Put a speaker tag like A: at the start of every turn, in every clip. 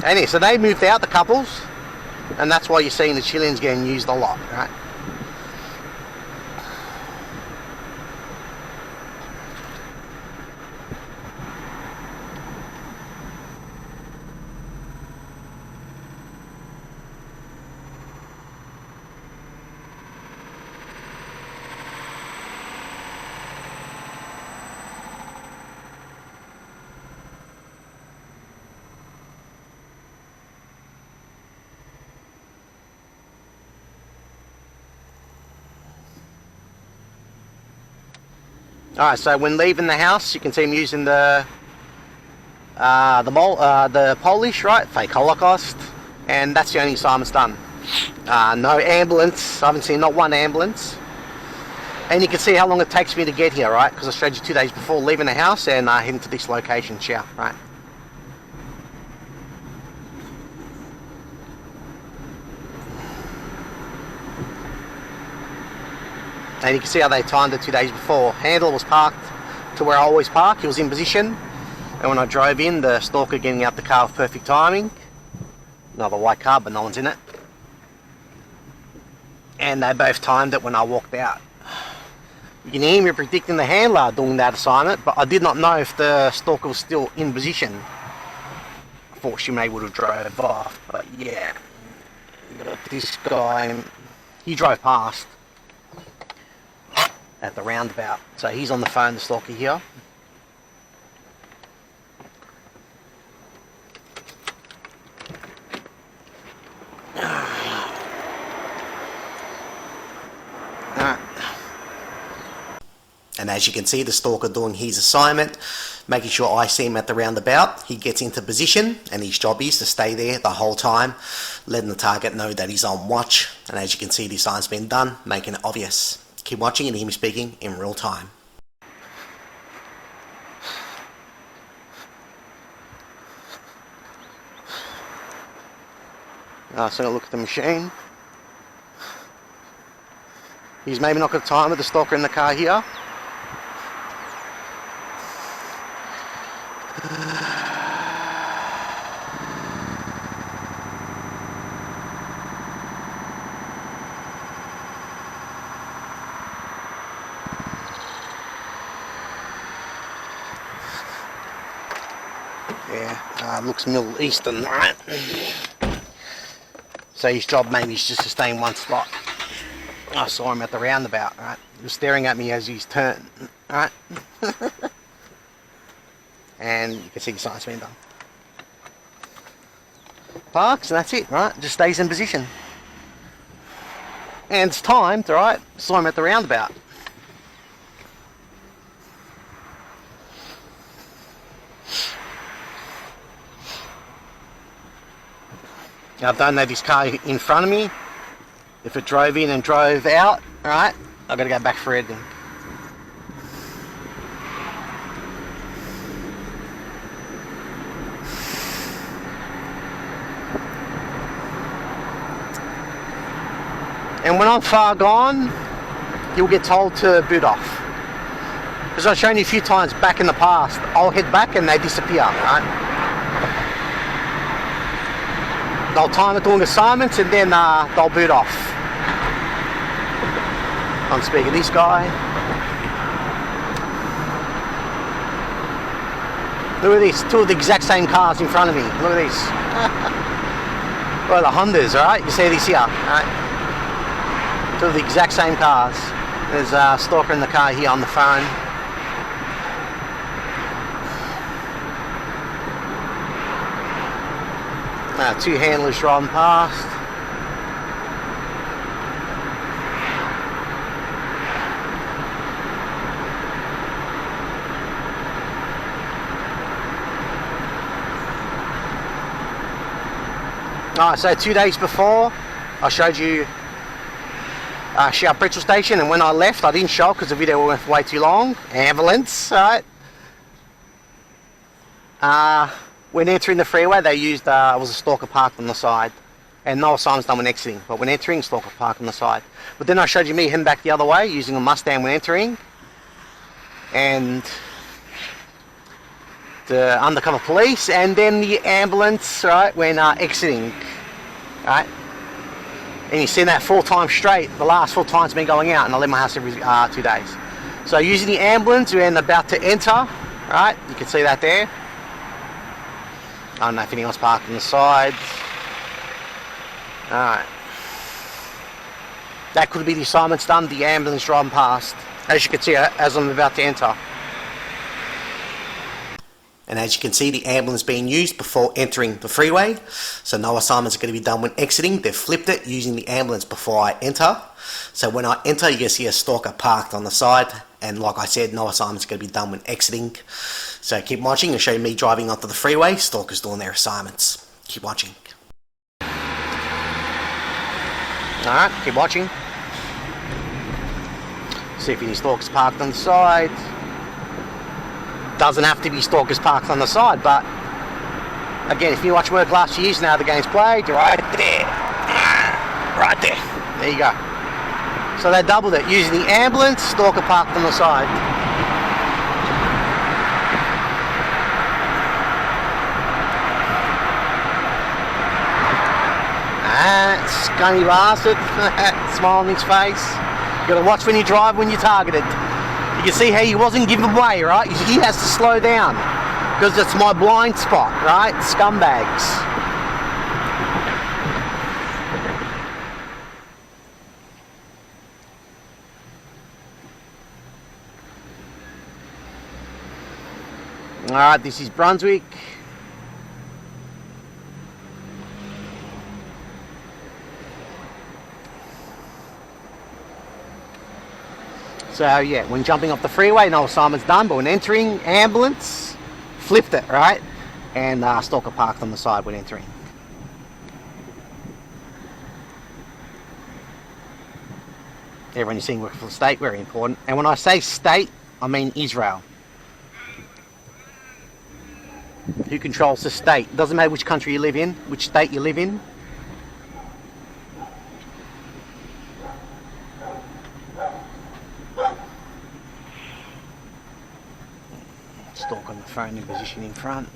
A: Anyway, so they moved out, the couples, and that's why you're seeing the Chileans getting used a lot, right? Alright, so when leaving the house, you can see him using the Polish, right? Fake Holocaust. And that's the only assignment's done. No ambulance. I haven't seen not one ambulance. And you can see how long it takes me to get here, right? Because I showed you 2 days before leaving the house and heading to this location, right? And you can see how they timed it 2 days before. Handle was parked to where I always park. He was in position. And when I drove in, the stalker getting out the car with perfect timing. Another white car, but no one's in it. And they both timed it when I walked out. You can hear me predicting the handler doing that assignment, but I did not know if the stalker was still in position. I thought she may would have drove off, but yeah. This guy, he drove past at the roundabout. So he's on the phone, the stalker here. And as you can see, the stalker doing his assignment, making sure I see him at the roundabout. He gets into position and his job is to stay there the whole time, letting the target know that he's on watch. And as you can see, the assignment's been done, making it obvious. Keep watching and hear me speaking in real time. So look at the machine. He's maybe not got time with the stalker in the car here. Yeah, looks Middle Eastern, right? So his job maybe is just to stay in one spot. I saw him at the roundabout, right? He was staring at me as he's turned, right? And you can see the sign's been done. Parks, and that's it, right? Just stays in position. And it's timed, right? Saw him at the roundabout. Now, I don't know this car in front of me. If it drove in and drove out, right, I've got to go back for editing. And when I'm far gone, you'll get told to boot off. Because I've shown you a few times back in the past, I'll head back and they disappear, right? They'll time it doing assignments and then they'll boot off. I'm speaking of this guy. Look at this, two of the exact same cars in front of me. Look at this. Well, the Hondas, right? You see this here, right? Two of the exact same cars. There's a stalker in the car here on the phone. Two handlers driving past. Alright, so 2 days before, I showed you Shell petrol station, and when I left, I didn't show it because the video went for way too long. Ambulance, right? When entering the freeway, they used, was a stalker parked on the side. And no assignments done when exiting, but when entering, stalker parked on the side. But then I showed you me heading back the other way, using a Mustang when entering. And the undercover police, and then the ambulance, right, when exiting, right? And you've seen that 4 times straight. The last 4 times been going out, and I leave my house every 2 days. So using the ambulance, we're about to enter, right? You can see that there. I don't know if anyone's parked on the sides. Alright. That could be the assignment's done, the ambulance driving past. As you can see, as I'm about to enter. And as you can see, the ambulance being used before entering the freeway. So no assignments are going to be done when exiting. They've flipped it using the ambulance before I enter. So when I enter, you can see a stalker parked on the side. And like I said, no assignments are going to be done when exiting. So keep watching and show me driving onto the freeway. Stalkers doing their assignments. Keep watching. Alright, keep watching. See if any stalkers parked on the side. Doesn't have to be stalkers parked on the side, but again, if you watch work last year's, now the game's played, right there. Right there. There you go. So they doubled it using the ambulance, stalker parked on the side. Scunny bastard. Smile on his face. You gotta watch when you drive when you're targeted. You can see how he wasn't giving way, right? He has to slow down because it's my blind spot, right? Scumbags. Alright, this is Brunswick. So yeah, when jumping off the freeway, no assignment's done, but when entering, ambulance, flipped it, right? And stalker parked on the side when entering. Everyone you're seeing working for the state, very important. And when I say state, I mean Israel. Who controls the state? Doesn't matter which country you live in, which state you live in. Stalk on the phone in position in front.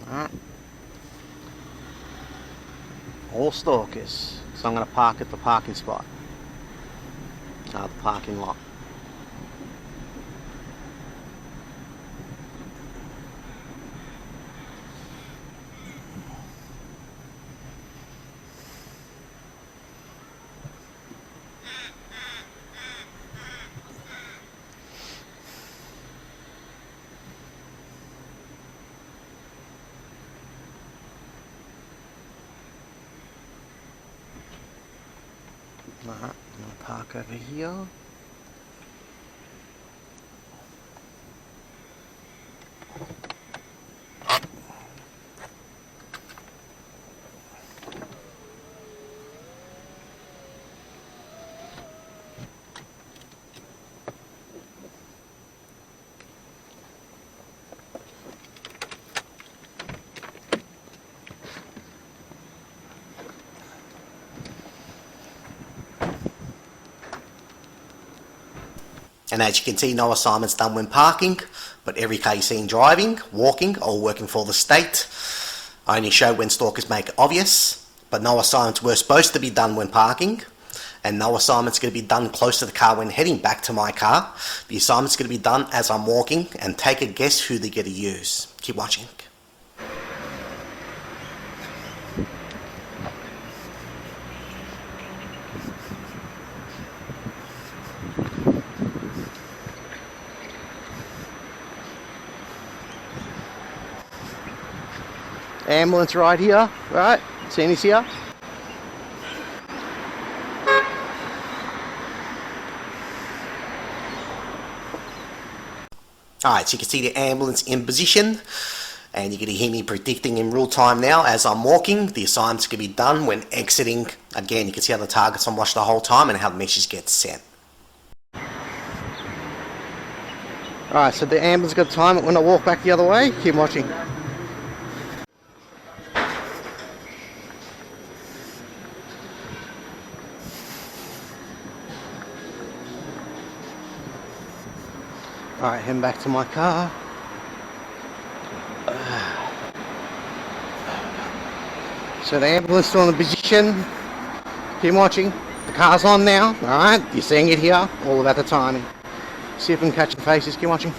A: Alright. All stalkers. So I'm going to park at the parking spot. The parking lot. Alright, I'm going to park over here. And as you can see, no assignments done when parking, but every case seen driving, walking, or working for the state. I only show when stalkers make it obvious, but no assignments were supposed to be done when parking, and no assignments going to be done close to the car when heading back to my car. The assignment's going to be done as I'm walking, and take a guess who they're going to use. Keep watching. Ambulance right here, right? See any here? Alright, so you can see the ambulance in position, and you're going to hear me predicting in real time now as I'm walking. The assignment's going to be done when exiting. Again, you can see how the target's on watch the whole time and how the message gets sent. Alright, so the ambulance got to time it when I walk back the other way. Keep watching. Alright, heading back to my car. So the ambulance still in the position. Keep watching. The car's on now. Alright, you're seeing it here. All about the timing. See if we can catch the faces. Keep watching.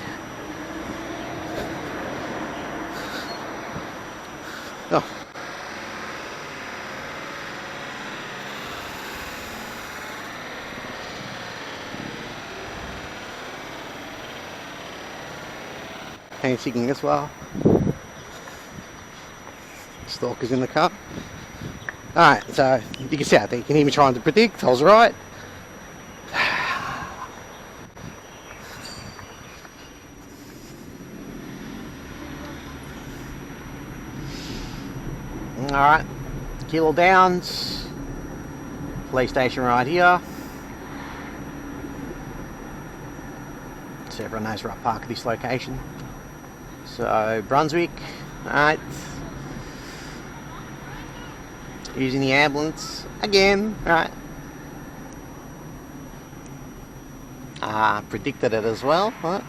A: Oh. Hand seeking as well. Stalker's in the car. Alright, so you can see out there, you can hear me trying to predict. I was right. Alright, Kilo Downs, police station right here. So everyone knows where I park at this location. So Brunswick, alright. Using the ambulance again, right? Predicted it as well, right?